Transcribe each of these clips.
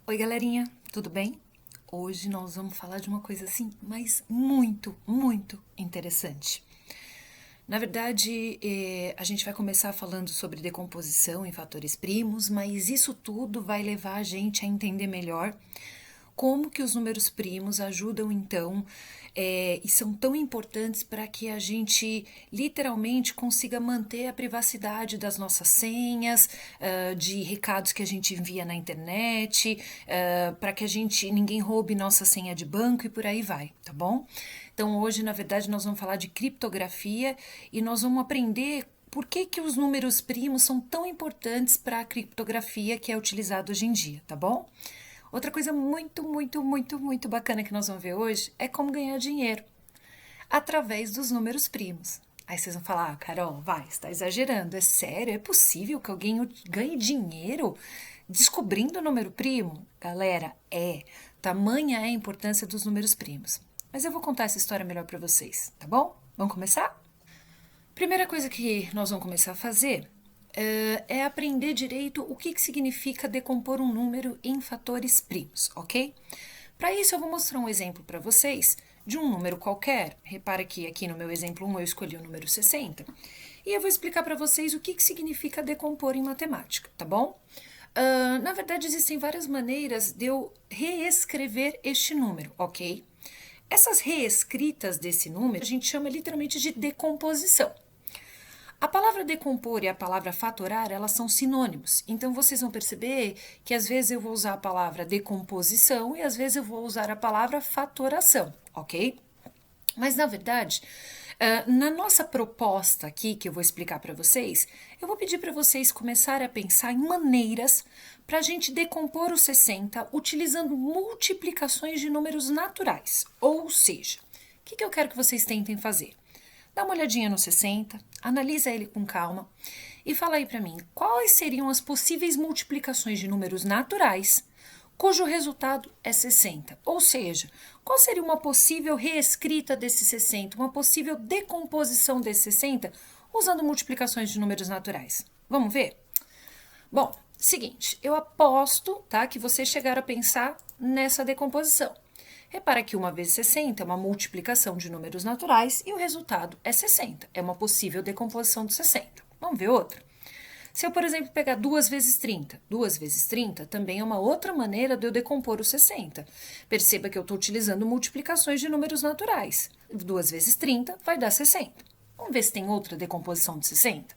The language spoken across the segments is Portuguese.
Oi, galerinha, tudo bem? Hoje nós vamos falar de uma coisa assim, mas muito, muito interessante. Na verdade, a gente vai começar falando sobre decomposição em fatores primos, mas isso tudo vai levar a gente a entender melhor como que os números primos ajudam então e são tão importantes para que a gente literalmente consiga manter a privacidade das nossas senhas, de recados que a gente envia na internet, para que a gente ninguém roube nossa senha de banco e por aí vai, tá bom? Então hoje, na verdade, nós vamos falar de criptografia e nós vamos aprender por que, que os números primos são tão importantes para a criptografia que é utilizada hoje em dia, tá bom? Outra coisa muito bacana que nós vamos ver hoje é como ganhar dinheiro através dos números primos. Aí vocês vão falar, Carol, vai, está exagerando, é sério? É possível que alguém ganhe dinheiro descobrindo o número primo? Galera, tamanha é a importância dos números primos. Mas eu vou contar essa história melhor para vocês, tá bom? Vamos começar? Primeira coisa que nós vamos começar a fazer é aprender direito o que significa decompor um número em fatores primos, ok? Para isso, eu vou mostrar um exemplo para vocês de um número qualquer. Repara que aqui no meu exemplo 1 eu escolhi o número 60. E eu vou explicar para vocês o que significa decompor em matemática, tá bom? Na verdade, existem várias maneiras de eu reescrever este número, ok? Essas reescritas desse número a gente chama literalmente de decomposição. A palavra decompor e a palavra fatorar, elas são sinônimos. Então, vocês vão perceber que às vezes eu vou usar a palavra decomposição e às vezes eu vou usar a palavra fatoração, ok? Mas, na verdade, na nossa proposta aqui, que eu vou explicar para vocês, eu vou pedir para vocês começarem a pensar em maneiras para a gente decompor o 60 utilizando multiplicações de números naturais. Ou seja, o que eu quero que vocês tentem fazer? Dá uma olhadinha no 60, analisa ele com calma e fala aí para mim quais seriam as possíveis multiplicações de números naturais cujo resultado é 60. Ou seja, qual seria uma possível reescrita desse 60, uma possível decomposição desse 60 usando multiplicações de números naturais? Vamos ver? Bom, seguinte, eu aposto, tá, que vocês chegaram a pensar nessa decomposição. Repara que 1 vezes 60 é uma multiplicação de números naturais e o resultado é 60. É uma possível decomposição de 60. Vamos ver outra? Se eu, por exemplo, pegar 2 vezes 30, 2 vezes 30 também é uma outra maneira de eu decompor o 60. Perceba que eu estou utilizando multiplicações de números naturais. 2 vezes 30 vai dar 60. Vamos ver se tem outra decomposição de 60?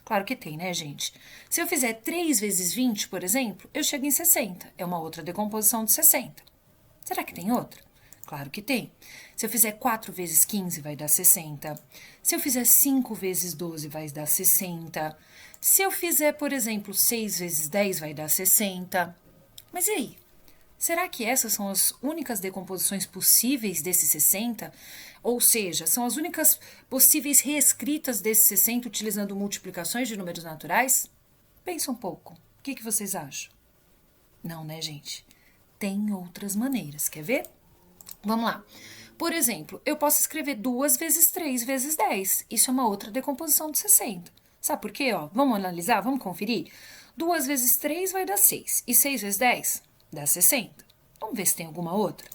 Claro que tem, né, gente? Se eu fizer 3 vezes 20, por exemplo, eu chego em 60. É uma outra decomposição de 60. Será que tem outra? Claro que tem. Se eu fizer 4 vezes 15, vai dar 60. Se eu fizer 5 vezes 12, vai dar 60. Se eu fizer, por exemplo, 6 vezes 10, vai dar 60. Mas e aí? Será que essas são as únicas decomposições possíveis desse 60? Ou seja, são as únicas possíveis reescritas desse 60 utilizando multiplicações de números naturais? Pensa um pouco. O que vocês acham? Não, né, gente? Tem outras maneiras. Quer ver? Vamos lá. Por exemplo, eu posso escrever 2 vezes 3 vezes 10. Isso é uma outra decomposição de 60. Sabe por quê? Ó, vamos analisar, vamos conferir? 2 vezes 3 vai dar 6. E 6 vezes 10 dá 60. Vamos ver se tem alguma outra.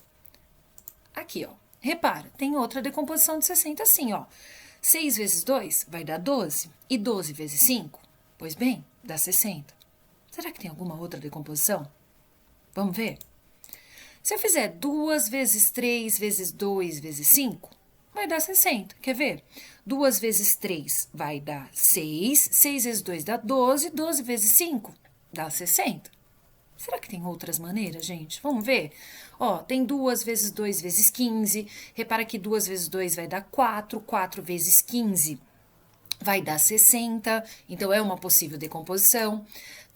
Aqui, ó. Repara, tem outra decomposição de 60 assim, ó. 6 vezes 2 vai dar 12. E 12 vezes 5? Pois bem, dá 60. Será que tem alguma outra decomposição? Vamos ver? Se eu fizer 2 vezes 3 vezes 2 vezes 5, vai dar 60. Quer ver? 2 vezes 3 vai dar 6. 6 vezes 2 dá 12. 12 vezes 5 dá 60. Será que tem outras maneiras, gente? Vamos ver? Ó, tem 2 vezes 2 vezes 15. Repara que 2 vezes 2 vai dar 4. 4 vezes 15 vai dar 60. Então, é uma possível decomposição.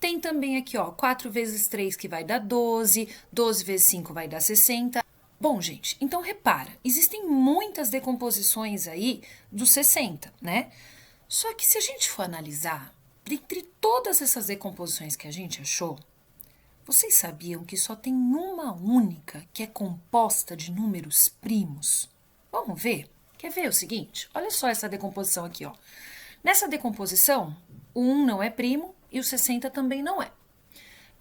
Tem também aqui, ó, 4 vezes 3 que vai dar 12. 12 vezes 5 vai dar 60. Bom, gente, então repara, existem muitas decomposições aí do 60, né? Só que se a gente for analisar, dentre todas essas decomposições que a gente achou, vocês sabiam que só tem uma única que é composta de números primos? Vamos ver? Quer ver o seguinte? Olha só essa decomposição aqui, ó. Nessa decomposição, o 1 não é primo e o 60 também não é.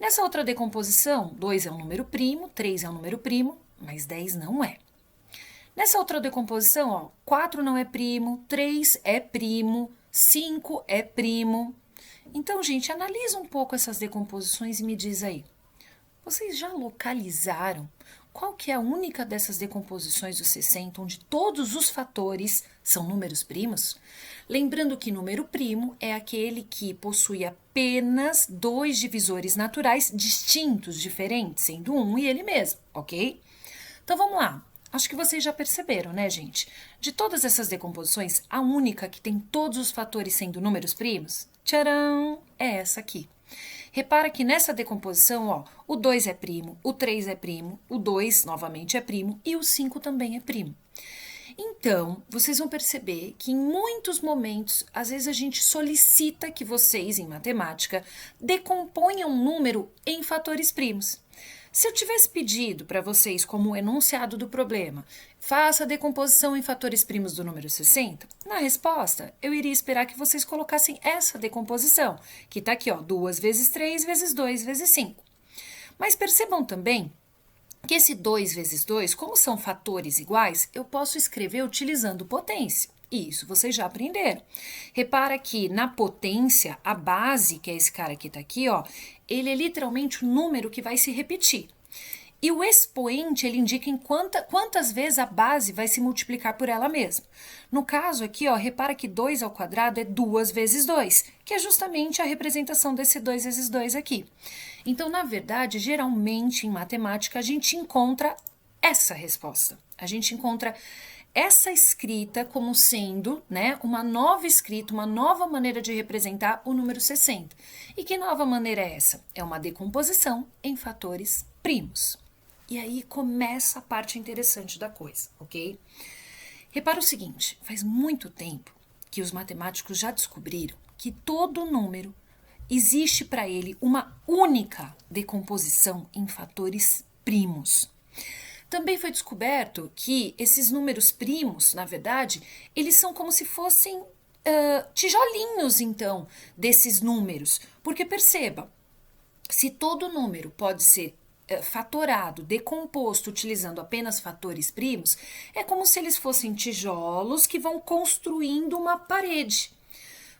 Nessa outra decomposição, 2 é um número primo, 3 é um número primo, mas 10 não é. Nessa outra decomposição, ó, 4 não é primo, 3 é primo, 5 é primo. Então, gente, analisa um pouco essas decomposições e me diz aí. Vocês já localizaram qual que é a única dessas decomposições do 60 onde todos os fatores são números primos? Lembrando que número primo é aquele que possui apenas 2 divisores naturais distintos, diferentes, sendo um e ele mesmo, ok? Então vamos lá. Acho que vocês já perceberam, né, gente? De todas essas decomposições, a única que tem todos os fatores sendo números primos, tcharam, é essa aqui. Repara que nessa decomposição, ó, o 2 é primo, o 3 é primo, o 2 novamente é primo e o 5 também é primo. Então, vocês vão perceber que em muitos momentos, às vezes a gente solicita que vocês, em matemática, decomponham um número em fatores primos. Se eu tivesse pedido para vocês, como enunciado do problema, faça a decomposição em fatores primos do número 60, na resposta, eu iria esperar que vocês colocassem essa decomposição, que está aqui, ó, 2 vezes 3 vezes 2 vezes 5. Mas percebam também que esse 2 vezes 2, como são fatores iguais, eu posso escrever utilizando potência. Isso vocês já aprenderam. Repara que na potência, a base, que é esse cara que tá aqui, ó, ele é literalmente o número que vai se repetir. E o expoente, ele indica em quantas vezes a base vai se multiplicar por ela mesma. No caso aqui, ó, repara que 2 ao quadrado é 2 vezes 2, que é justamente a representação desse 2 vezes 2 aqui. Então, na verdade, geralmente em matemática, a gente encontra essa resposta. A gente encontra essa escrita como sendo, né, uma nova escrita, uma nova maneira de representar o número 60. E que nova maneira é essa? É uma decomposição em fatores primos. E aí começa a parte interessante da coisa, ok? Repara o seguinte, faz muito tempo que os matemáticos já descobriram que todo número existe para ele uma única decomposição em fatores primos. Também foi descoberto que esses números primos, na verdade, eles são como se fossem tijolinhos, então, desses números. Porque perceba, se todo número pode ser fatorado, decomposto, utilizando apenas fatores primos, é como se eles fossem tijolos que vão construindo uma parede.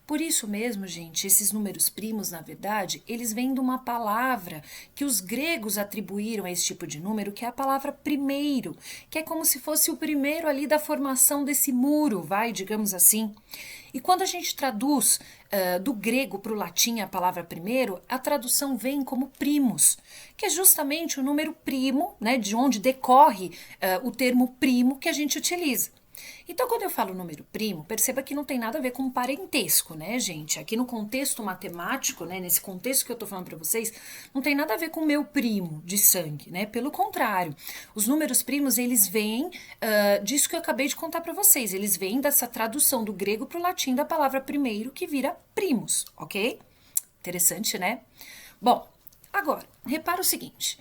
Por isso mesmo, gente, esses números primos, na verdade, eles vêm de uma palavra que os gregos atribuíram a esse tipo de número, que é a palavra primeiro, que é como se fosse o primeiro ali da formação desse muro, digamos assim. E quando a gente traduz do grego para o latim a palavra primeiro, a tradução vem como primos, que é justamente o número primo, né, de onde decorre o termo primo que a gente utiliza. Então, quando eu falo número primo, perceba que não tem nada a ver com parentesco, né, gente? Aqui no contexto matemático, né, nesse contexto que eu tô falando para vocês, não tem nada a ver com meu primo de sangue, né? Pelo contrário, os números primos, eles vêm disso que eu acabei de contar para vocês. Eles vêm dessa tradução do grego para o latim da palavra primeiro, que vira primos, ok? Interessante, né? Bom, agora, repara o seguinte...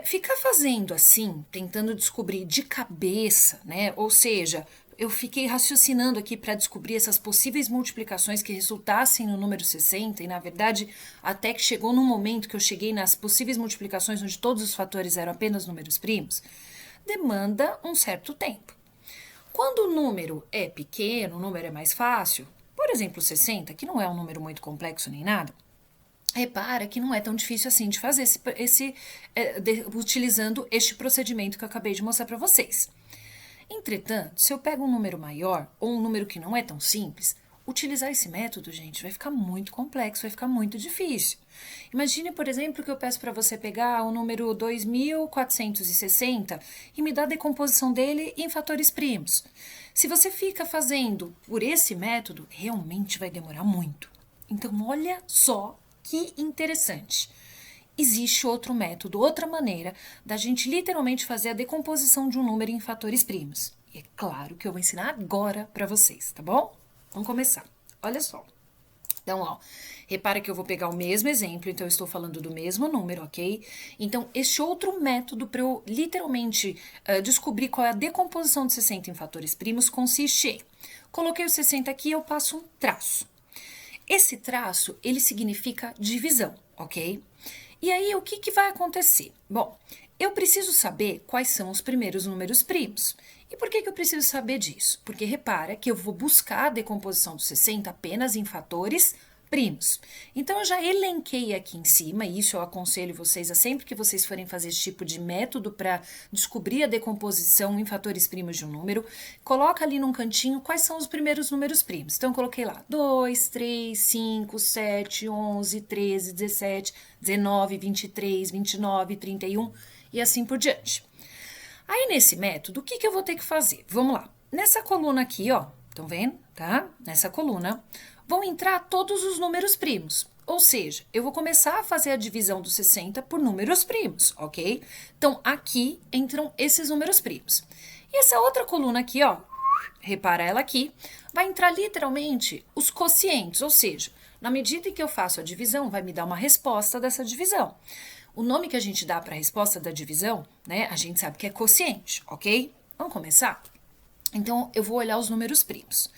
ficar fazendo assim, tentando descobrir de cabeça, né? Ou seja, eu fiquei raciocinando aqui para descobrir essas possíveis multiplicações que resultassem no número 60 e, na verdade, até que chegou num momento que eu cheguei nas possíveis multiplicações onde todos os fatores eram apenas números primos, demanda um certo tempo. Quando o número é pequeno, o número é mais fácil, por exemplo, 60, que não é um número muito complexo nem nada, repara que não é tão difícil assim de fazer utilizando este procedimento que eu acabei de mostrar para vocês. Entretanto, se eu pego um número maior ou um número que não é tão simples, utilizar esse método, gente, vai ficar muito complexo, vai ficar muito difícil. Imagine, por exemplo, que eu peço para você pegar o número 2460 e me dar a decomposição dele em fatores primos. Se você fica fazendo por esse método, realmente vai demorar muito. Então, olha só que interessante. Existe outro método, outra maneira da gente literalmente fazer a decomposição de um número em fatores primos. E é claro que eu vou ensinar agora para vocês, tá bom? Vamos começar. Olha só. Então, ó, repara que eu vou pegar o mesmo exemplo, então eu estou falando do mesmo número, ok? Então, este outro método para eu literalmente descobrir qual é a decomposição de 60 em fatores primos consiste em... Coloquei o 60 aqui, eu passo um traço. Esse traço, ele significa divisão, ok? E aí, o que que vai acontecer? Bom, eu preciso saber quais são os primeiros números primos. E por que que eu preciso saber disso? Porque repara que eu vou buscar a decomposição do 60 apenas em fatores primos. Então, eu já elenquei aqui em cima, e isso eu aconselho vocês a sempre que vocês forem fazer esse tipo de método para descobrir a decomposição em fatores primos de um número, coloca ali num cantinho quais são os primeiros números primos. Então, eu coloquei lá 2, 3, 5, 7, 11, 13, 17, 19, 23, 29, 31 e assim por diante. Aí, nesse método, o que que eu vou ter que fazer? Vamos lá. Nessa coluna aqui, ó, estão vendo, tá? Nessa coluna, vão entrar todos os números primos. Ou seja, eu vou começar a fazer a divisão dos 60 por números primos, ok? Então, aqui entram esses números primos. E essa outra coluna aqui, ó, repara ela aqui, vai entrar literalmente os quocientes, ou seja, na medida em que eu faço a divisão, vai me dar uma resposta dessa divisão. O nome que a gente dá para a resposta da divisão, né, a gente sabe que é quociente, ok? Vamos começar? Então, eu vou olhar os números primos.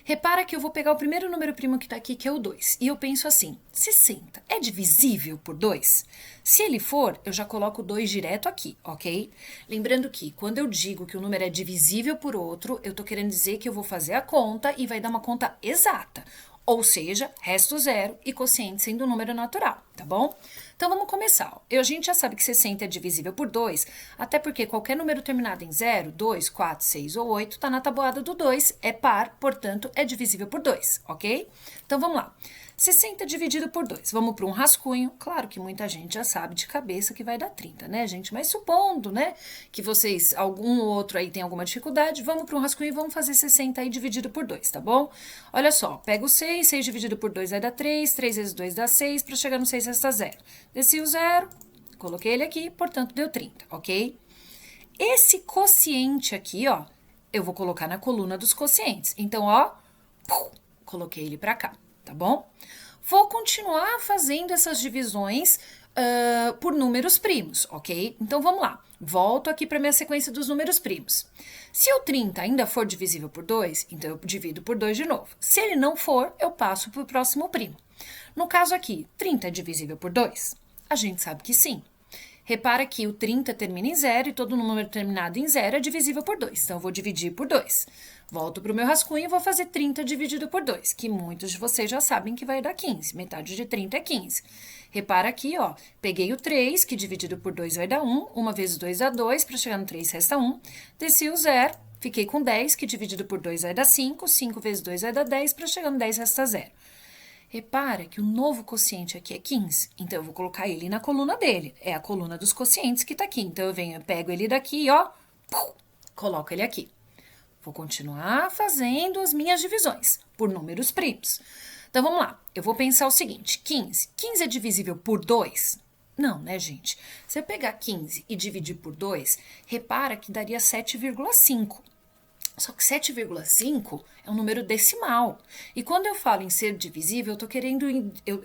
Repara que eu vou pegar o primeiro número primo que está aqui, que é o 2. E eu penso assim, 60 é divisível por 2? Se ele for, eu já coloco o 2 direto aqui, ok? Lembrando que quando eu digo que o número é divisível por outro, eu estou querendo dizer que eu vou fazer a conta e vai dar uma conta exata. Ou seja, resto zero e quociente sendo um número natural, tá bom? Então vamos começar. A gente já sabe que 60 é divisível por 2, até porque qualquer número terminado em 0, 2, 4, 6 ou 8 está na tabuada do 2, é par, portanto é divisível por 2, ok? Então vamos lá. 60 dividido por 2. Vamos para um rascunho. Claro que muita gente já sabe de cabeça que vai dar 30, né, gente? Mas supondo, né, que vocês, algum ou outro aí tem alguma dificuldade, vamos para um rascunho e vamos fazer 60 aí dividido por 2, tá bom? Olha só, pega o 6, 6 dividido por 2 vai dar 3, 3 vezes 2 dá 6, para chegar no 6 resta 0. Desci o 0, coloquei ele aqui, portanto deu 30, ok? Esse quociente aqui, ó, eu vou colocar na coluna dos quocientes. Então, ó, coloquei ele para cá, tá bom? Vou continuar fazendo essas divisões por números primos, ok? Então, vamos lá. Volto aqui para minha sequência dos números primos. Se o 30 ainda for divisível por 2, então eu divido por 2 de novo. Se ele não for, eu passo para o próximo primo. No caso aqui, 30 é divisível por 2? A gente sabe que sim. Repara que o 30 termina em 0 e todo número terminado em 0 é divisível por 2. Então, eu vou dividir por 2. Volto para o meu rascunho e vou fazer 30 dividido por 2, que muitos de vocês já sabem que vai dar 15. Metade de 30 é 15. Repara aqui, ó, peguei o 3, que dividido por 2 vai dar 1. 1 vezes 2 dá 2, para chegar no 3 resta 1. Desci o 0, fiquei com 10, que dividido por 2 vai dar 5. 5 vezes 2 vai dar 10, para chegar no 10 resta 0. Repara que o novo quociente aqui é 15, então eu vou colocar ele na coluna dele. É a coluna dos quocientes que tá aqui. Então, eu pego ele daqui, ó, coloco ele aqui. Vou continuar fazendo as minhas divisões por números primos. Então, vamos lá. Eu vou pensar o seguinte, 15. 15 é divisível por 2? Não, né, gente? Se eu pegar 15 e dividir por 2, repara que daria 7,5. Só que 7,5 é um número decimal. E quando eu falo em ser divisível, eu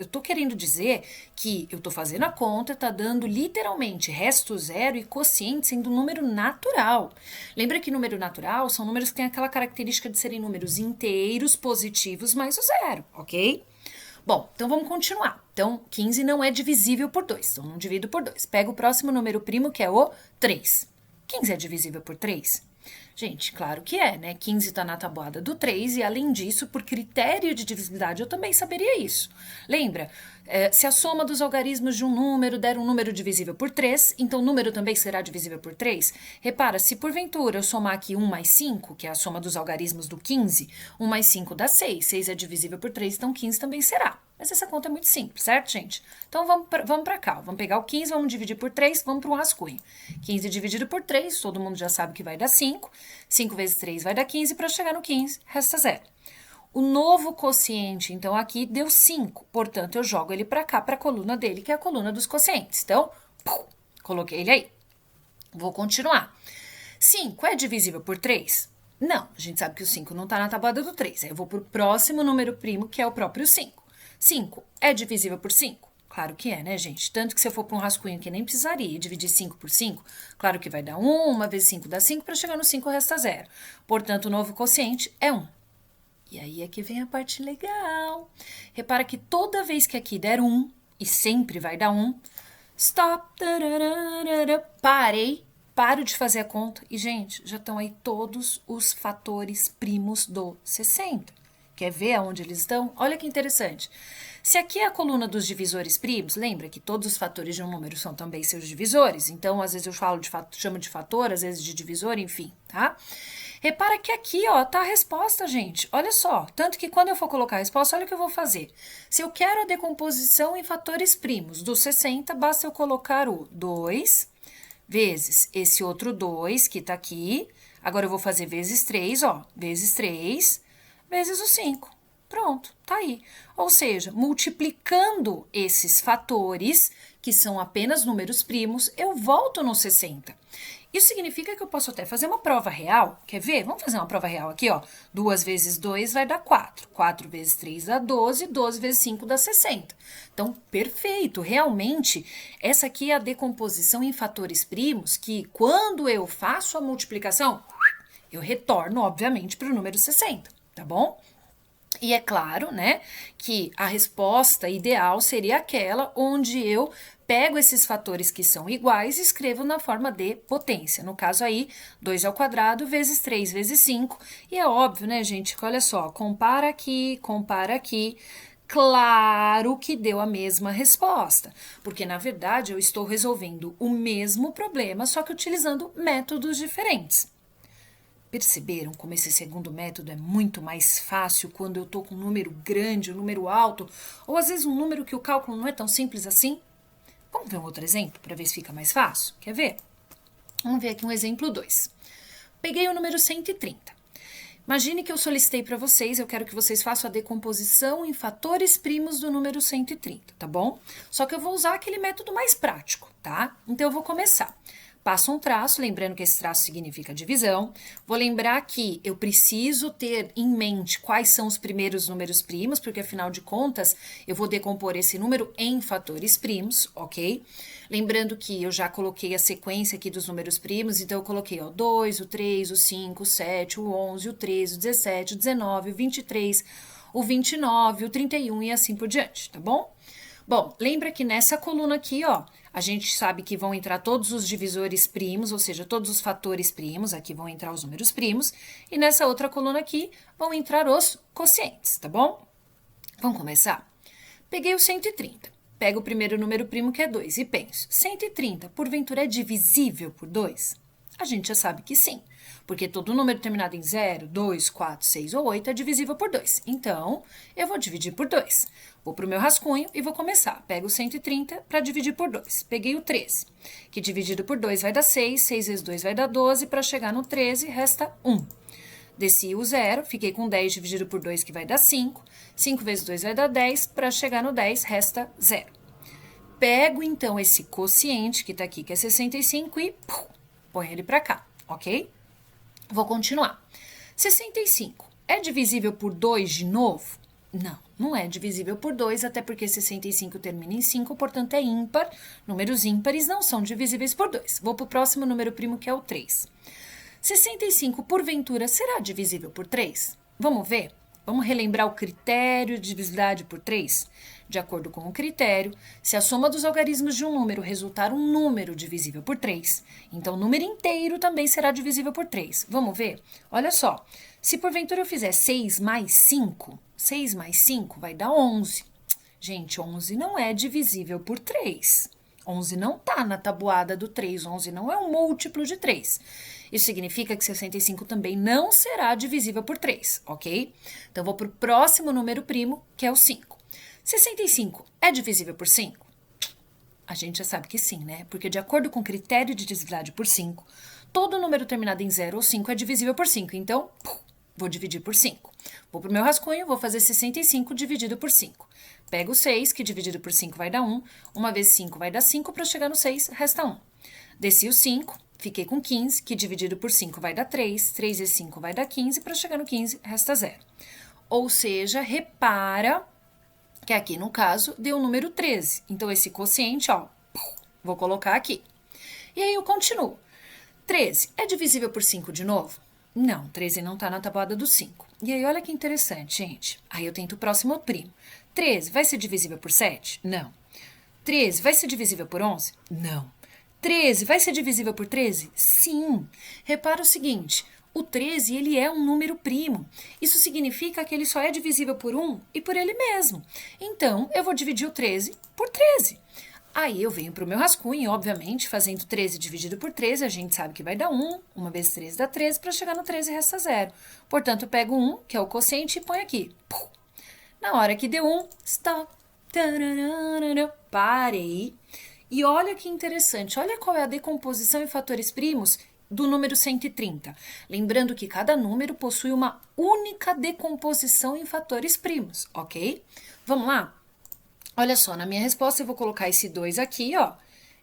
tô querendo dizer que eu tô fazendo a conta, tá dando literalmente resto zero e quociente sendo um número natural. Lembra que número natural são números que têm aquela característica de serem números inteiros, positivos, mais o zero, ok? Bom, então vamos continuar. Então, 15 não é divisível por 2, então não divido por 2. Pego o próximo número primo, que é o 3. 15 é divisível por 3? Gente, claro que é, né? 15 está na tabuada do 3 e, além disso, por critério de divisibilidade, eu também saberia isso. Lembra? Se a soma dos algarismos de um número der um número divisível por 3, então o número também será divisível por 3? Repara, se porventura eu somar aqui 1 mais 5, que é a soma dos algarismos do 15, 1 mais 5 dá 6, 6 é divisível por 3, então 15 também será. Mas essa conta é muito simples, certo, gente? Então, vamos para cá. Vamos pegar o 15, vamos dividir por 3, vamos para um rascunho. 15 dividido por 3, todo mundo já sabe que vai dar 5. 5 vezes 3 vai dar 15, para chegar no 15, resta 0. O novo quociente, então, aqui deu 5. Portanto, eu jogo ele para cá, para a coluna dele, que é a coluna dos quocientes. Então, coloquei ele aí. Vou continuar. 5 é divisível por 3? Não, a gente sabe que o 5 não está na tabuada do 3. Aí eu vou para o próximo número primo, que é o próprio 5. 5 é divisível por 5? Claro que é, né, gente? Tanto que se eu for para um rascunho que nem precisaria e dividir 5 por 5, claro que vai dar 1, 1 vezes 5 dá 5, para chegar no 5 resta 0. Portanto, o novo quociente é 1. E aí é que vem a parte legal. Repara que toda vez que aqui der 1, e sempre vai dar 1, Stop. Tararara. Parei. Paro de fazer a conta. E, gente, já estão aí todos os fatores primos do 60. Quer ver aonde eles estão? Olha que interessante. Se aqui é a coluna dos divisores primos, lembra que todos os fatores de um número são também seus divisores? Então, às vezes eu chamo de fator, às vezes de divisor, enfim, tá? Repara que aqui, ó, tá a resposta, gente. Olha só, tanto que quando eu for colocar a resposta, olha o que eu vou fazer. Se eu quero a decomposição em fatores primos do 60, basta eu colocar o 2 vezes esse outro 2 que tá aqui. Agora eu vou fazer vezes 3, ó, vezes 3, vezes o 5. Pronto, tá aí. Ou seja, multiplicando esses fatores, que são apenas números primos, eu volto no 60. Isso significa que eu posso até fazer uma prova real. Quer ver? Vamos fazer uma prova real aqui, ó. 2 vezes 2 vai dar 4. 4 vezes 3 dá 12. 12 vezes 5 dá 60. Então, perfeito. Realmente, essa aqui é a decomposição em fatores primos que, quando eu faço a multiplicação, eu retorno, obviamente, para o número 60, tá bom? E é claro, né, que a resposta ideal seria aquela onde eu pego esses fatores que são iguais e escrevo na forma de potência. No caso aí, 2 ao quadrado vezes 3 vezes 5. E é óbvio, né, gente, que olha só, compara aqui, compara aqui. Claro que deu a mesma resposta, porque na verdade eu estou resolvendo o mesmo problema, só que utilizando métodos diferentes. Perceberam como esse segundo método é muito mais fácil quando eu estou com um número grande, um número alto, ou às vezes um número que o cálculo não é tão simples assim? Vamos ver um outro exemplo para ver se fica mais fácil? Quer ver? Vamos ver aqui um exemplo 2. Peguei o número 130. Imagine que eu solicitei para vocês, eu quero que vocês façam a decomposição em fatores primos do número 130, tá bom? Só que eu vou usar aquele método mais prático, tá? Então eu vou começar. Passo um traço, lembrando que esse traço significa divisão. Vou lembrar que eu preciso ter em mente quais são os primeiros números primos, porque afinal de contas eu vou decompor esse número em fatores primos, ok? Lembrando que eu já coloquei a sequência aqui dos números primos, então eu coloquei ó, 2, o 3, o 5, o 7, o 11, o 13, o 17, o 19, o 23, o 29, o 31 e assim por diante, tá bom? Bom, lembra que nessa coluna aqui, ó, a gente sabe que vão entrar todos os divisores primos, ou seja, todos os fatores primos, aqui vão entrar os números primos, e nessa outra coluna aqui vão entrar os quocientes, tá bom? Vamos começar? Peguei o 130, pego o primeiro número primo que é 2 e penso, 130 porventura é divisível por 2? A gente já sabe que sim, porque todo número terminado em 0, 2, 4, 6 ou 8 é divisível por 2. Então, eu vou dividir por 2. Vou para o meu rascunho e vou começar. Pego o 130 para dividir por 2. Peguei o 13, que dividido por 2 vai dar 6, 6 vezes 2 vai dar 12, para chegar no 13 resta 1. Desci o 0, fiquei com 10 dividido por 2, que vai dar 5. 5 vezes 2 vai dar 10, para chegar no 10 resta 0. Pego, então, esse quociente que está aqui, que é 65, e põe ele para cá, ok? Vou continuar. 65 é divisível por 2 de novo? Não, não é divisível por 2, até porque 65 termina em 5, portanto é ímpar. Números ímpares não são divisíveis por 2. Vou para o próximo número primo, que é o 3. 65, porventura, será divisível por 3? Vamos ver? Vamos relembrar o critério de divisibilidade por 3? De acordo com o critério, se a soma dos algarismos de um número resultar um número divisível por 3, então o número inteiro também será divisível por 3. Vamos ver? Olha só, se porventura eu fizer 6 mais 5, 6 mais 5 vai dar 11. Gente, 11 não é divisível por 3. 11 não está na tabuada do 3, 11 não é um múltiplo de 3. Isso significa que 65 também não será divisível por 3, ok? Então, vou para o próximo número primo, que é o 5. 65 é divisível por 5? A gente já sabe que sim, né? Porque de acordo com o critério de divisibilidade por 5, todo número terminado em 0 ou 5 é divisível por 5. Então, vou dividir por 5. Vou para o meu rascunho, vou fazer 65 dividido por 5. Pego o 6, que dividido por 5 vai dar 1. 1 vezes 5 vai dar 5, para chegar no 6, resta 1. Desci o 5, fiquei com 15, que dividido por 5 vai dar 3. 3 vezes 5 vai dar 15, para chegar no 15, resta 0. Ou seja, repara que aqui, no caso, deu o número 13. Então, esse quociente, ó, vou colocar aqui. E aí, eu continuo. 13 é divisível por 5 de novo? Não, 13 não está na tabuada do 5. E aí, olha que interessante, gente. Aí, eu tento o próximo primo. 13 vai ser divisível por 7? Não. 13 vai ser divisível por 11? Não. 13 vai ser divisível por 13? Sim. Repara o seguinte, o 13 ele é um número primo. Isso significa que ele só é divisível por 1 e por ele mesmo. Então, eu vou dividir o 13 por 13. Aí eu venho para o meu rascunho e, obviamente, fazendo 13 dividido por 13, a gente sabe que vai dar 1. 1 vezes 13 dá 13, para chegar no 13 resta 0. Portanto, eu pego 1, que é o quociente, e ponho aqui. Na hora que deu 1, stop. Parei. E olha que interessante, olha qual é a decomposição em fatores primos do número 130. Lembrando que cada número possui uma única decomposição em fatores primos, ok? Vamos lá? Olha só, na minha resposta eu vou colocar esse 2 aqui, ó.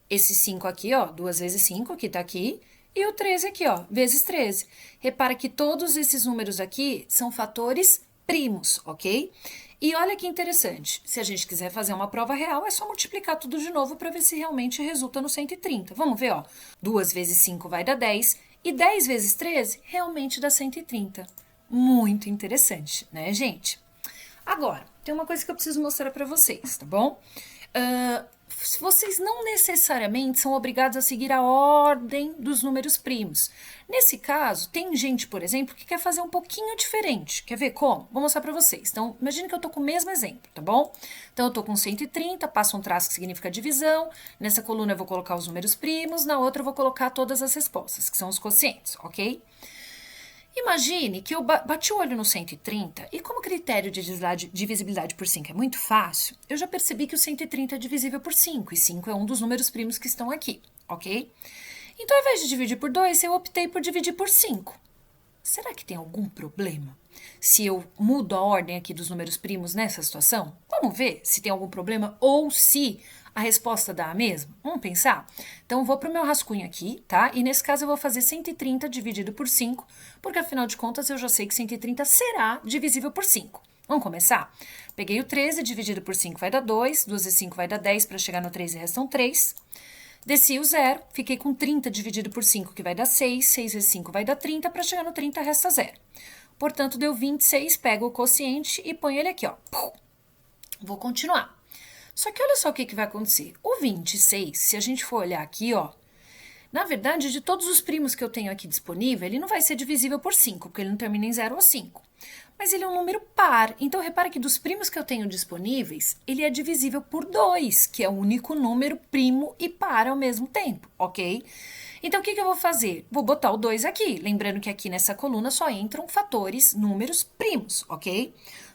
Esse 5 aqui, ó, 2 vezes 5, que tá aqui. E o 13 aqui, ó, vezes 13. Repara que todos esses números aqui são fatores primos, ok? E olha que interessante, se a gente quiser fazer uma prova real, é só multiplicar tudo de novo para ver se realmente resulta no 130. Vamos ver, ó. 2 vezes 5 vai dar 10 e 10 vezes 13 realmente dá 130. Muito interessante, né, gente? Agora, tem uma coisa que eu preciso mostrar para vocês, tá bom? Vocês não necessariamente são obrigados a seguir a ordem dos números primos. Nesse caso, tem gente, por exemplo, que quer fazer um pouquinho diferente. Quer ver como? Vou mostrar para vocês. Então, imagine que eu tô com o mesmo exemplo, tá bom? Então, eu tô com 130, passo um traço que significa divisão. Nessa coluna eu vou colocar os números primos, na outra eu vou colocar todas as respostas, que são os quocientes, ok? Imagine que eu bati o olho no 130 e como o critério de divisibilidade por 5 é muito fácil, eu já percebi que o 130 é divisível por 5 e 5 é um dos números primos que estão aqui, ok? Então, ao invés de dividir por 2, eu optei por dividir por 5. Será que tem algum problema se eu mudo a ordem aqui dos números primos nessa situação? Vamos ver se tem algum problema ou se a resposta dá a mesma? Vamos pensar? Então, eu vou para o meu rascunho aqui, tá? E nesse caso eu vou fazer 130 dividido por 5, porque afinal de contas eu já sei que 130 será divisível por 5. Vamos começar? Peguei o 13, dividido por 5 vai dar 2, 2 vezes 5 vai dar 10, para chegar no 13 restam 3. Desci o 0, fiquei com 30 dividido por 5, que vai dar 6, 6 vezes 5 vai dar 30, para chegar no 30 resta 0. Portanto, deu 26, pego o quociente e ponho ele aqui, ó. Vou continuar. Só que olha só o que vai acontecer. O 26, se a gente for olhar aqui, ó, na verdade, de todos os primos que eu tenho aqui disponível, ele não vai ser divisível por 5, porque ele não termina em 0 ou 5. Mas ele é um número par, então repara que dos primos que eu tenho disponíveis, ele é divisível por 2, que é o único número primo e par ao mesmo tempo, ok? Então, o que eu vou fazer? Vou botar o 2 aqui, lembrando que aqui nessa coluna só entram fatores, números primos, ok?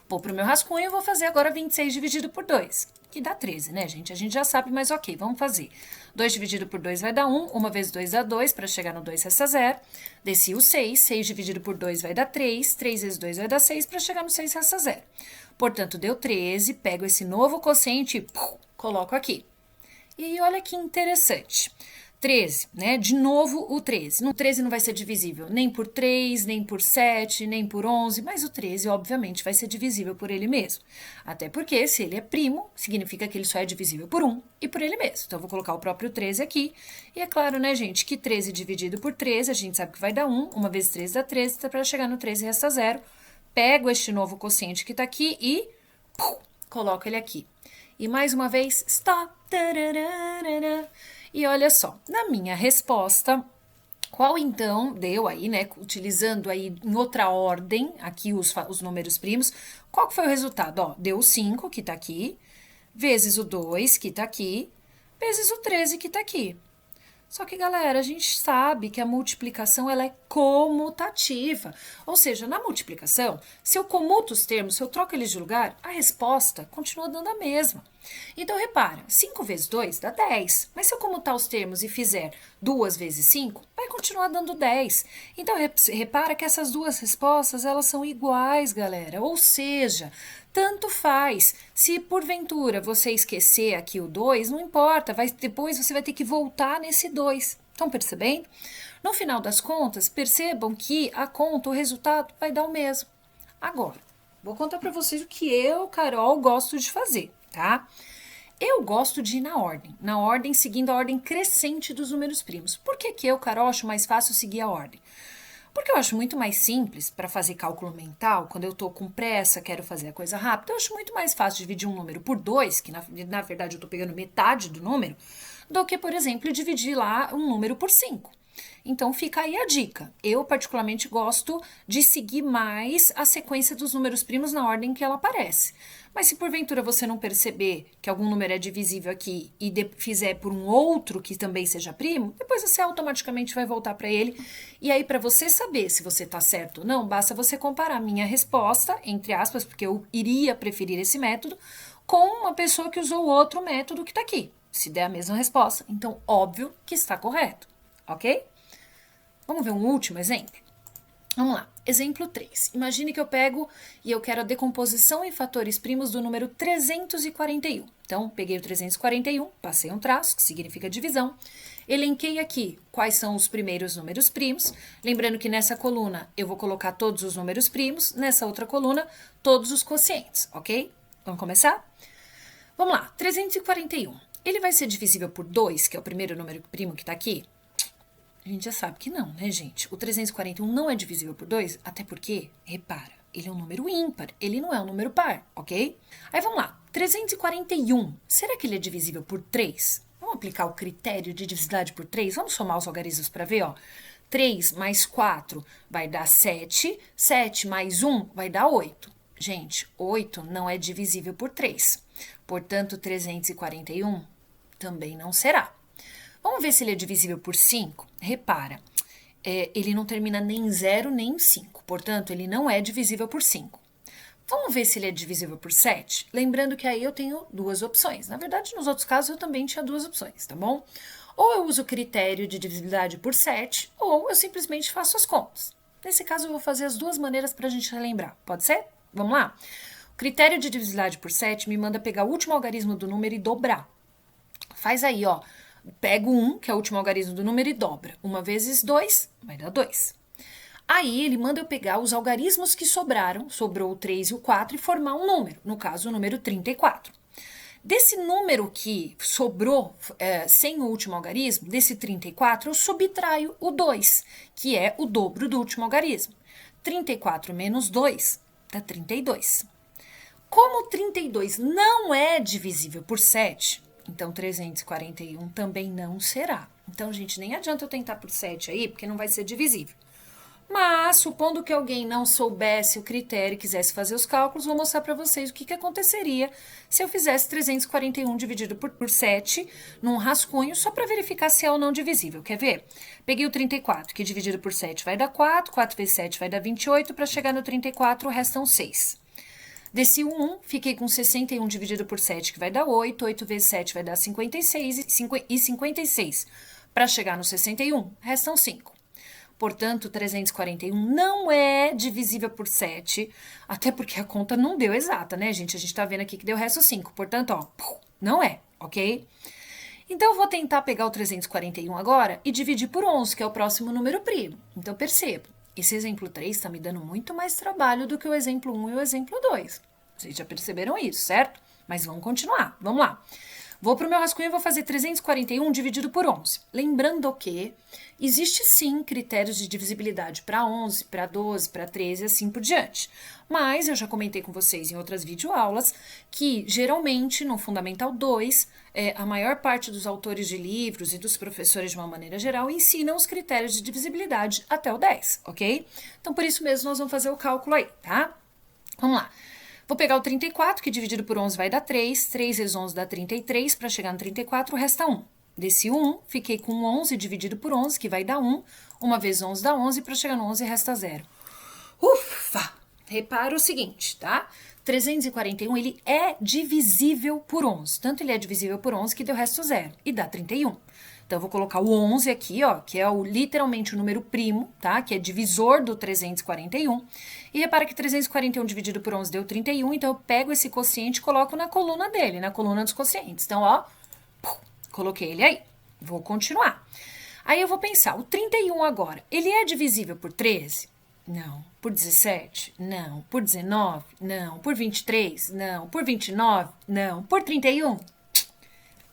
Vou para o meu rascunho e vou fazer agora 26 dividido por 2, que dá 13, né, gente? A gente já sabe, mas ok, vamos fazer. 2 dividido por 2 vai dar 1, 1 vezes 2 dá 2, para chegar no 2 resta 0. Desci o 6, 6 dividido por 2 vai dar 3, 3 vezes 2 vai dar 6, para chegar no 6 resta 0. Portanto, deu 13, pego esse novo quociente e coloco aqui. E aí, olha que interessante. 13, né? De novo o 13. O 13 não vai ser divisível nem por 3, nem por 7, nem por 11, mas o 13, obviamente, vai ser divisível por ele mesmo. Até porque, se ele é primo, significa que ele só é divisível por 1 e por ele mesmo. Então, eu vou colocar o próprio 13 aqui. E é claro, né, gente, que 13 dividido por 13, a gente sabe que vai dar 1. 1 vezes 13 dá 13, para chegar no 13 resta 0. Pego este novo quociente que está aqui e coloco ele aqui. E mais uma vez, stop. E olha só, na minha resposta, qual então deu aí, né, utilizando aí em outra ordem, aqui os números primos, qual que foi o resultado? Ó, deu o 5, que tá aqui, vezes o 2, que tá aqui, vezes o 13, que tá aqui. Só que, galera, a gente sabe que a multiplicação ela é comutativa. Ou seja, na multiplicação, se eu comuto os termos, se eu troco eles de lugar, a resposta continua dando a mesma. Então, repara, 5 vezes 2 dá 10. Mas se eu comutar os termos e fizer 2 vezes 5, vai continuar dando 10. Então, repara que essas duas respostas, elas são iguais, galera. Ou seja, tanto faz. Se porventura você esquecer aqui o 2, não importa, depois você vai ter que voltar nesse 2. Estão percebendo? No final das contas, percebam que a conta, o resultado, vai dar o mesmo. Agora, vou contar para vocês o que eu, Carol, gosto de fazer, tá? Eu gosto de ir na ordem seguindo a ordem crescente dos números primos. Por que eu, Carol, acho mais fácil seguir a ordem? Porque eu acho muito mais simples para fazer cálculo mental, quando eu estou com pressa, quero fazer a coisa rápida, eu acho muito mais fácil dividir um número por 2, que na verdade eu estou pegando metade do número, do que, por exemplo, dividir lá um número por 5. Então fica aí a dica. Eu particularmente gosto de seguir mais a sequência dos números primos na ordem que ela aparece. Mas se porventura você não perceber que algum número é divisível aqui e fizer por um outro que também seja primo, depois você automaticamente vai voltar para ele. E aí, para você saber se você está certo ou não, basta você comparar a minha resposta, entre aspas, porque eu iria preferir esse método, com uma pessoa que usou outro método que está aqui. Se der a mesma resposta, então óbvio que está correto, ok? Vamos ver um último exemplo? Vamos lá, exemplo 3. Imagine que eu pego e eu quero a decomposição em fatores primos do número 341. Então, peguei o 341, passei um traço, que significa divisão, elenquei aqui quais são os primeiros números primos, lembrando que nessa coluna eu vou colocar todos os números primos, nessa outra coluna todos os quocientes, ok? Vamos começar? Vamos lá, 341. Ele vai ser divisível por 2, que é o primeiro número primo que está aqui? A gente já sabe que não, né, gente? O 341 não é divisível por 2, até porque, repara, ele é um número ímpar, ele não é um número par, ok? Aí vamos lá, 341, será que ele é divisível por 3? Vamos aplicar o critério de divisibilidade por 3? Vamos somar os algarismos para ver, ó. 3 mais 4 vai dar 7, 7 mais 1 vai dar 8. Gente, 8 não é divisível por 3, portanto, 341 também não será. Vamos ver se ele é divisível por 5? Repara, ele não termina nem em 0 nem em 5, portanto, ele não é divisível por 5. Vamos ver se ele é divisível por 7? Lembrando que aí eu tenho duas opções. Na verdade, nos outros casos eu também tinha duas opções, tá bom? Ou eu uso o critério de divisibilidade por 7, ou eu simplesmente faço as contas. Nesse caso, eu vou fazer as duas maneiras para a gente relembrar. Pode ser? Vamos lá? O critério de divisibilidade por 7 me manda pegar o último algarismo do número e dobrar. Faz aí, ó. Pego 1, que é o último algarismo do número, e dobra. 1 vezes 2 vai dar 2. Aí ele manda eu pegar os algarismos que sobraram, sobrou o 3 e o 4, e formar um número, no caso o número 34. Desse número que sobrou sem o último algarismo, desse 34, eu subtraio o 2, que é o dobro do último algarismo. 34 menos 2 dá 32. Como 32 não é divisível por 7, então 341 também não será. Então, gente, nem adianta eu tentar por 7 aí, porque não vai ser divisível. Mas, supondo que alguém não soubesse o critério e quisesse fazer os cálculos, vou mostrar para vocês o que aconteceria se eu fizesse 341 dividido por 7 num rascunho, só para verificar se é ou não divisível. Quer ver? Peguei o 34, que dividido por 7 vai dar 4, 4 vezes 7 vai dar 28, para chegar no 34 restam 6. Desci o 1, fiquei com 61 dividido por 7, que vai dar 8, 8 vezes 7 vai dar 56, e 56. Para chegar no 61, restam 5. Portanto, 341 não é divisível por 7, até porque a conta não deu exata, né, gente? A gente tá vendo aqui que deu resto 5, portanto, ó, não é, ok? Então, eu vou tentar pegar o 341 agora e dividir por 11, que é o próximo número primo. Então, perceba, esse exemplo 3 está me dando muito mais trabalho do que o exemplo 1 e o exemplo 2. Vocês já perceberam isso, certo? Mas vamos continuar, vamos lá. Vou para o meu rascunho e vou fazer 341 dividido por 11. Lembrando que existe sim critérios de divisibilidade para 11, para 12, para 13 e assim por diante. Mas eu já comentei com vocês em outras videoaulas que geralmente no Fundamental 2, a maior parte dos autores de livros e dos professores de uma maneira geral ensinam os critérios de divisibilidade até o 10, ok? Então por isso mesmo nós vamos fazer o cálculo aí, tá? Vamos lá. Vou pegar o 34, que dividido por 11 vai dar 3. 3 vezes 11 dá 33. Para chegar no 34, resta 1. Desci o 1, fiquei com 11 dividido por 11, que vai dar 1. 1 vezes 11 dá 11. Para chegar no 11, resta 0. Ufa! Repara o seguinte, tá? 341, ele é divisível por 11. Tanto ele é divisível por 11 que deu resto 0. E dá 31. Então, eu vou colocar o 11 aqui, ó, que é literalmente o número primo, tá? Que é divisor do 341. E repara que 341 dividido por 11 deu 31, então eu pego esse quociente e coloco na coluna dele, na coluna dos quocientes. Então, ó, coloquei ele aí. Vou continuar. Aí eu vou pensar, o 31 agora, ele é divisível por 13? Não. Por 17? Não. Por 19? Não. Por 23? Não. Por 29? Não. Por 31?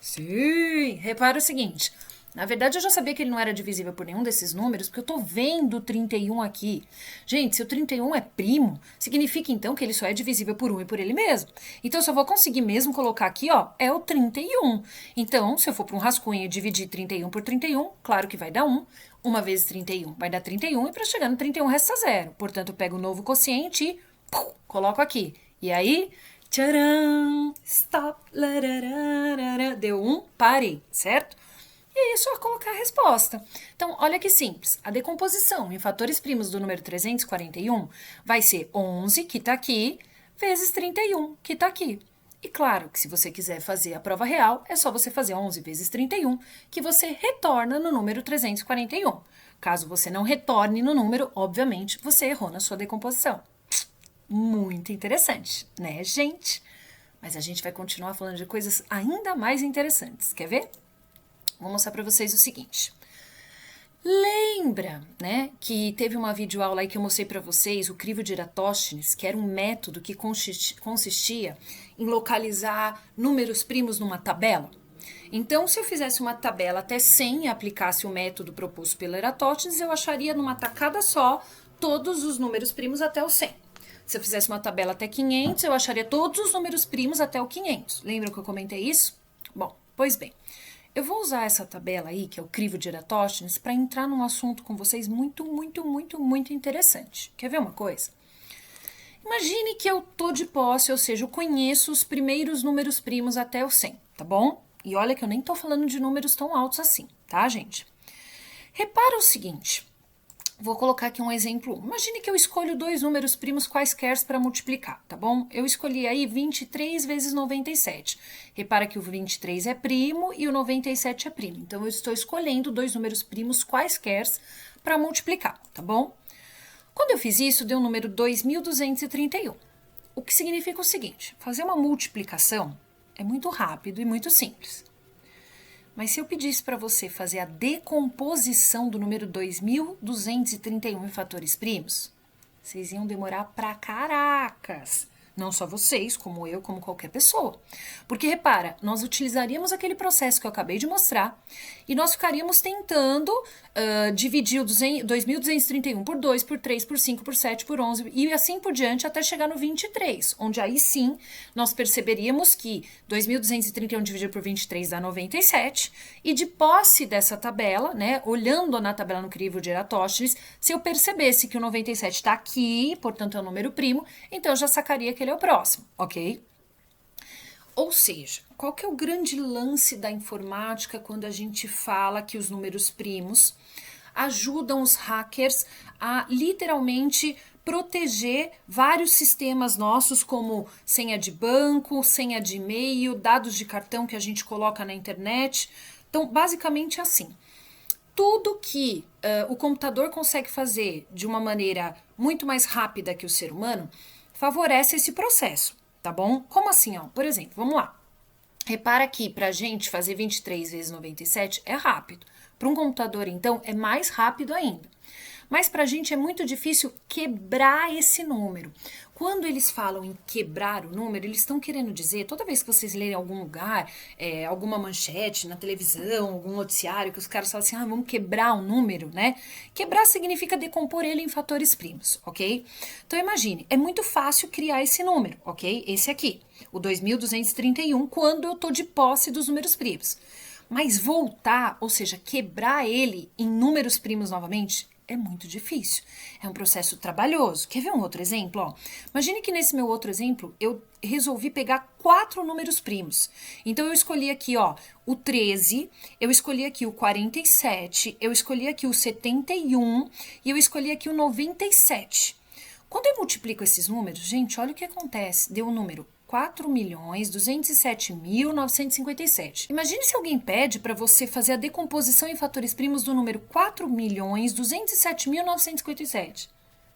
Sim! Repara o seguinte, Na verdade, eu já sabia que ele não era divisível por nenhum desses números, porque eu tô vendo o 31 aqui. Gente, se o 31 é primo, significa então que ele só é divisível por 1 e por ele mesmo. Então, eu só vou conseguir mesmo colocar aqui, ó, é o 31. Então, se eu for para um rascunho e dividir 31 por 31, claro que vai dar 1. 1 vezes 31 vai dar 31, e para chegar no 31 resta 0. Portanto, eu pego o novo quociente e coloco aqui. E aí, tcharam, stop, lararara, deu 1, parei, certo? E aí é só colocar a resposta. Então, olha que simples. A decomposição em fatores primos do número 341 vai ser 11, que está aqui, vezes 31, que está aqui. E claro que se você quiser fazer a prova real, é só você fazer 11 vezes 31, que você retorna no número 341. Caso você não retorne no número, obviamente, você errou na sua decomposição. Muito interessante, né, gente? Mas a gente vai continuar falando de coisas ainda mais interessantes. Quer ver? Vou mostrar para vocês o seguinte. Lembra, né, que teve uma videoaula aí que eu mostrei para vocês, o crivo de Eratosthenes, que era um método que consistia em localizar números primos numa tabela? Então, se eu fizesse uma tabela até 100 e aplicasse o método proposto pelo Eratosthenes, eu acharia numa tacada só todos os números primos até o 100. Se eu fizesse uma tabela até 500, eu acharia todos os números primos até o 500. Lembram que eu comentei isso? Bom, pois bem. Eu vou usar essa tabela aí, que é o crivo de Eratosthenes, para entrar num assunto com vocês muito interessante. Quer ver uma coisa? Imagine que eu tô de posse, ou seja, eu conheço os primeiros números primos até o 100, tá bom? E olha que eu nem tô falando de números tão altos assim, tá, gente? Repara o seguinte, vou colocar aqui um exemplo. Imagine que eu escolho dois números primos quaisquer para multiplicar, tá bom? Eu escolhi aí 23 vezes 97. Repara que o 23 é primo e o 97 é primo. Então, eu estou escolhendo dois números primos quaisquer para multiplicar, tá bom? Quando eu fiz isso, deu o número 2.231. O que significa o seguinte, fazer uma multiplicação é muito rápido e muito simples. Mas se eu pedisse para você fazer a decomposição do número 2.231 em fatores primos, vocês iam demorar pra caracas. Não só vocês, como eu, como qualquer pessoa. Porque, repara, nós utilizaríamos aquele processo que eu acabei de mostrar e nós ficaríamos tentando dividir o 2.231 por 2, por 3, por 5, por 7, por 11 e assim por diante até chegar no 23, onde aí sim nós perceberíamos que 2.231 dividido por 23 dá 97 e de posse dessa tabela, né, olhando na tabela no crivo de Eratosthenes, se eu percebesse que o 97 está aqui, portanto é um número primo, então eu já sacaria que ele é o próximo, ok? Ou seja, qual que é o grande lance da informática quando a gente fala que os números primos ajudam os hackers a literalmente proteger vários sistemas nossos, como senha de banco, senha de e-mail, dados de cartão que a gente coloca na internet. Então, basicamente assim, tudo que o computador consegue fazer de uma maneira muito mais rápida que o ser humano favorece esse processo, tá bom? Como assim, ó? Por exemplo, vamos lá. Repara que pra gente fazer 23 vezes 97 é rápido. Para um computador, então, é mais rápido ainda. Mas pra gente é muito difícil quebrar esse número. Quando eles falam em quebrar o número, eles estão querendo dizer, toda vez que vocês lerem em algum lugar, alguma manchete na televisão, algum noticiário, que os caras falam assim, vamos quebrar o número, né? Quebrar significa decompor ele em fatores primos, ok? Então imagine, é muito fácil criar esse número, ok? Esse aqui, o 2.231, quando eu tô de posse dos números primos. Mas voltar, ou seja, quebrar ele em números primos novamente, é muito difícil. É um processo trabalhoso. Quer ver um outro exemplo? Ó, imagine que nesse meu outro exemplo, eu resolvi pegar 4 números primos. Então, eu escolhi aqui, ó, o 13, eu escolhi aqui o 47, eu escolhi aqui o 71 e eu escolhi aqui o 97. Quando eu multiplico esses números, gente, olha o que acontece. Deu o número 4.207.957. Imagine se alguém pede para você fazer a decomposição em fatores primos do número 4.207.957.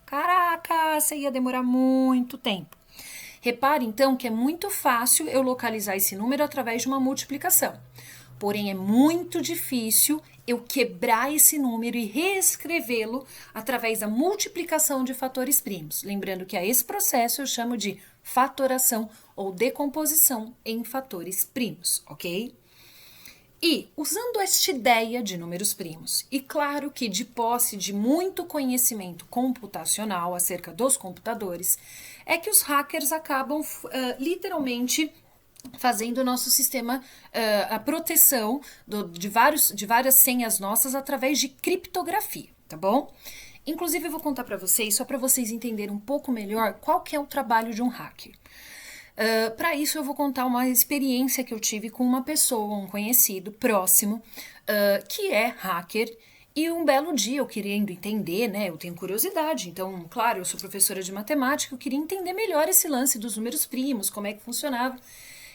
Caraca, você ia demorar muito tempo. Repare, então, que é muito fácil eu localizar esse número através de uma multiplicação. Porém, é muito difícil eu quebrar esse número e reescrevê-lo através da multiplicação de fatores primos. Lembrando que a esse processo eu chamo de fatoração ou decomposição em fatores primos, ok? E, usando esta ideia de números primos, e claro que de posse de muito conhecimento computacional acerca dos computadores, é que os hackers acabam literalmente fazendo o nosso sistema, a proteção de várias senhas nossas através de criptografia, tá bom? Inclusive eu vou contar para vocês, só para vocês entenderem um pouco melhor qual que é o trabalho de um hacker. Para isso eu vou contar uma experiência que eu tive com uma pessoa, um conhecido próximo, que é hacker. E um belo dia eu querendo entender, né? Eu tenho curiosidade, então, claro, eu sou professora de matemática, eu queria entender melhor esse lance dos números primos, como é que funcionava.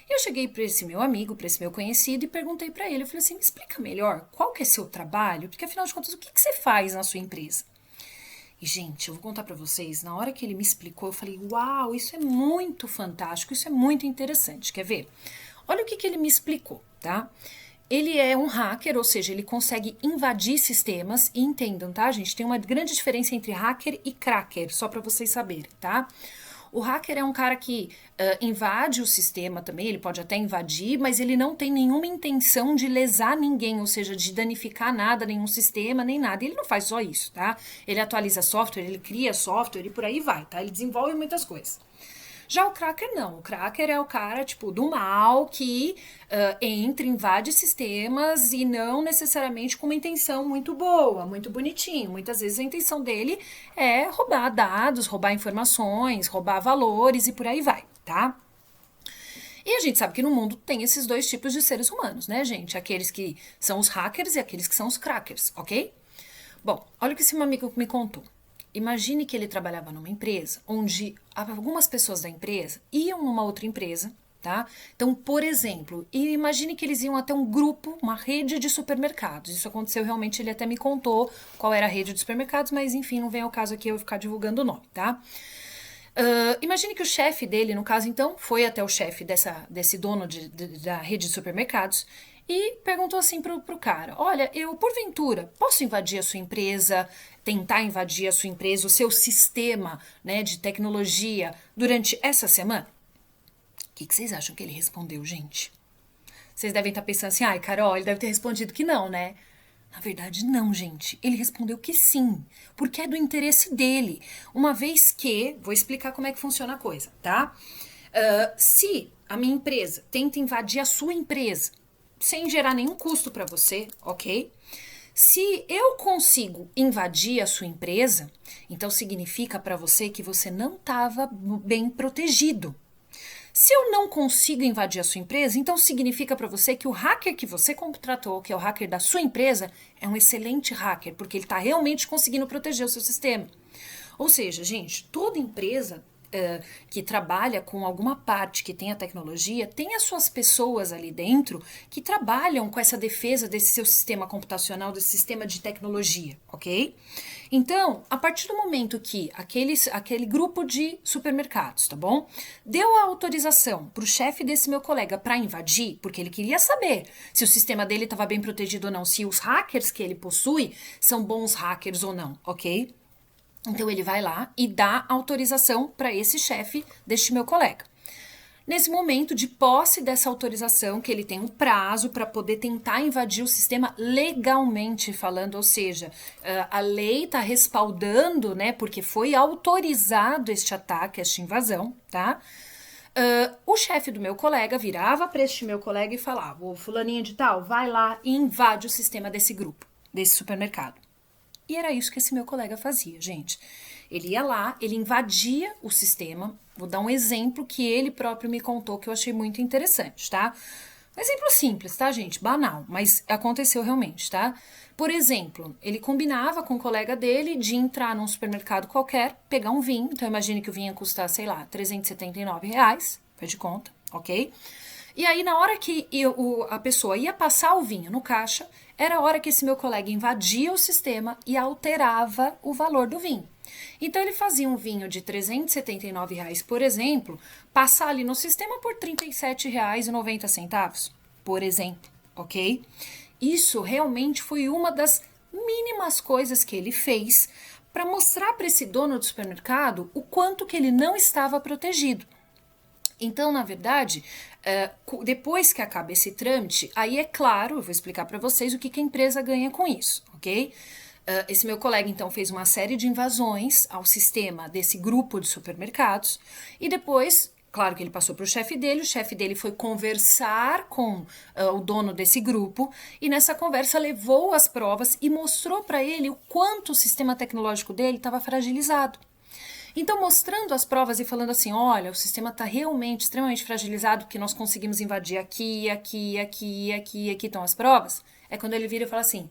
Eu cheguei para esse meu amigo, para esse meu conhecido e perguntei para ele, eu falei assim, me explica melhor qual que é seu trabalho, porque afinal de contas, o que você faz na sua empresa? E, gente, eu vou contar para vocês, na hora que ele me explicou, eu falei, uau, isso é muito fantástico, isso é muito interessante, quer ver? Olha o que ele me explicou, tá? Ele é um hacker, ou seja, ele consegue invadir sistemas, e entendam, tá, gente? Tem uma grande diferença entre hacker e cracker, só para vocês saberem, tá? O hacker é um cara que invade o sistema também, ele pode até invadir, mas ele não tem nenhuma intenção de lesar ninguém, ou seja, de danificar nada, nenhum sistema, nem nada. E ele não faz só isso, tá? Ele atualiza software, ele cria software e por aí vai, tá? Ele desenvolve muitas coisas. Já o cracker não, o cracker é o cara, tipo, do mal que entra, invade sistemas e não necessariamente com uma intenção muito boa, muito bonitinho. Muitas vezes a intenção dele é roubar dados, roubar informações, roubar valores e por aí vai, tá? E a gente sabe que no mundo tem esses dois tipos de seres humanos, né, gente? Aqueles que são os hackers e aqueles que são os crackers, ok? Bom, olha o que esse meu amigo me contou. Imagine que ele trabalhava numa empresa onde algumas pessoas da empresa iam numa outra empresa, tá? Então, por exemplo, imagine que eles iam até um grupo, uma rede de supermercados. Isso aconteceu realmente, ele até me contou qual era a rede de supermercados, mas enfim, não vem ao caso aqui eu ficar divulgando o nome, tá? Imagine que o chefe dele, no caso então, foi até o chefe desse dono da rede de supermercados e perguntou assim pro cara, olha, eu porventura posso invadir a sua empresa, tentar invadir a sua empresa, o seu sistema, né, de tecnologia durante essa semana? O que vocês acham que ele respondeu, gente? Vocês devem estar pensando assim, ai, Carol, ele deve ter respondido que não, né? Na verdade, não, gente. Ele respondeu que sim, porque é do interesse dele. Uma vez que, vou explicar como é que funciona a coisa, tá? Se a minha empresa tenta invadir a sua empresa, sem gerar nenhum custo para você, ok? Se eu consigo invadir a sua empresa, então significa para você que você não estava bem protegido. Se eu não consigo invadir a sua empresa, então significa para você que o hacker que você contratou, que é o hacker da sua empresa, é um excelente hacker, porque ele está realmente conseguindo proteger o seu sistema. Ou seja, gente, toda empresa que trabalha com alguma parte que tem a tecnologia, tem as suas pessoas ali dentro que trabalham com essa defesa desse seu sistema computacional, desse sistema de tecnologia, ok? Então, a partir do momento que aquele grupo de supermercados, tá bom? Deu a autorização para o chefe desse meu colega para invadir, porque ele queria saber se o sistema dele estava bem protegido ou não, se os hackers que ele possui são bons hackers ou não, ok? Então ele vai lá e dá autorização para esse chefe deste meu colega. Nesse momento de posse dessa autorização, que ele tem um prazo para poder tentar invadir o sistema legalmente falando, ou seja, a lei está respaldando, né, porque foi autorizado este ataque, esta invasão, tá? O chefe do meu colega virava para este meu colega e falava, ô fulaninho de tal, vai lá e invade o sistema desse grupo, desse supermercado. E era isso que esse meu colega fazia, gente. Ele ia lá, ele invadia o sistema. Vou dar um exemplo que ele próprio me contou que eu achei muito interessante, tá? Um exemplo simples, tá, gente? Banal, mas aconteceu realmente, tá? Por exemplo, ele combinava com o colega dele de entrar num supermercado qualquer, pegar um vinho. Então, imagine que o vinho ia custar, sei lá, R$ 379, faz de conta, ok? E aí, na hora que a pessoa ia passar o vinho no caixa, era a hora que esse meu colega invadia o sistema e alterava o valor do vinho. Então, ele fazia um vinho de R$ 379, por exemplo, passar ali no sistema por R$ 37,90, por exemplo, ok? Isso realmente foi uma das mínimas coisas que ele fez para mostrar para esse dono do supermercado o quanto que ele não estava protegido. Então, na verdade, depois que acaba esse trâmite, aí é claro, eu vou explicar para vocês o que a empresa ganha com isso, ok? Esse meu colega, então, fez uma série de invasões ao sistema desse grupo de supermercados e depois, claro que ele passou para o chefe dele foi conversar com o dono desse grupo e nessa conversa levou as provas e mostrou para ele o quanto o sistema tecnológico dele estava fragilizado. Então, mostrando as provas e falando assim, olha, o sistema está realmente extremamente fragilizado porque nós conseguimos invadir aqui, aqui, aqui, aqui, aqui estão as provas, é quando ele vira e fala assim,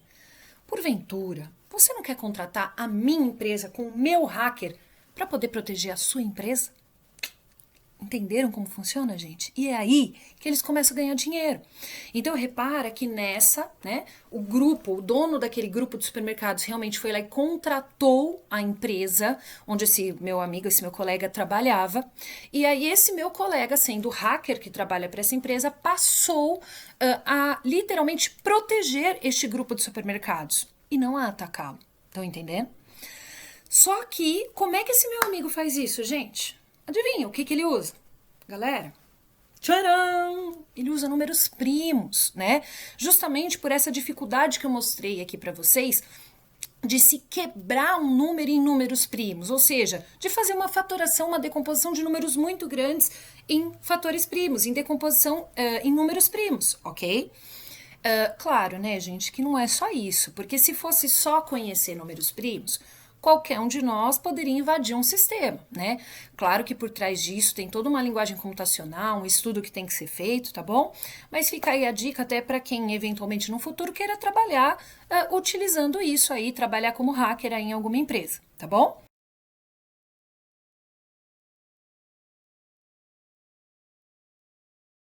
porventura, você não quer contratar a minha empresa com o meu hacker para poder proteger a sua empresa? Entenderam como funciona, gente? E é aí que eles começam a ganhar dinheiro. Então, repara que nessa, né, o grupo, o dono daquele grupo de supermercados realmente foi lá e contratou a empresa onde esse meu amigo, esse meu colega trabalhava. E aí esse meu colega, sendo hacker que trabalha para essa empresa, passou a literalmente proteger este grupo de supermercados e não a atacá-lo. Estão entendendo? Só que, como é que esse meu amigo faz isso, gente? Adivinha o que ele usa? Galera, tcharam! Ele usa números primos, né? Justamente por essa dificuldade que eu mostrei aqui para vocês de se quebrar um número em números primos, ou seja, de fazer uma fatoração, uma decomposição de números muito grandes em fatores primos, em decomposição em números primos, ok? Claro, né, gente, que não é só isso, porque se fosse só conhecer números primos, qualquer um de nós poderia invadir um sistema, né? Claro que por trás disso tem toda uma linguagem computacional, um estudo que tem que ser feito, tá bom? Mas fica aí a dica até para quem eventualmente no futuro queira trabalhar utilizando isso aí, trabalhar como hacker aí em alguma empresa, tá bom?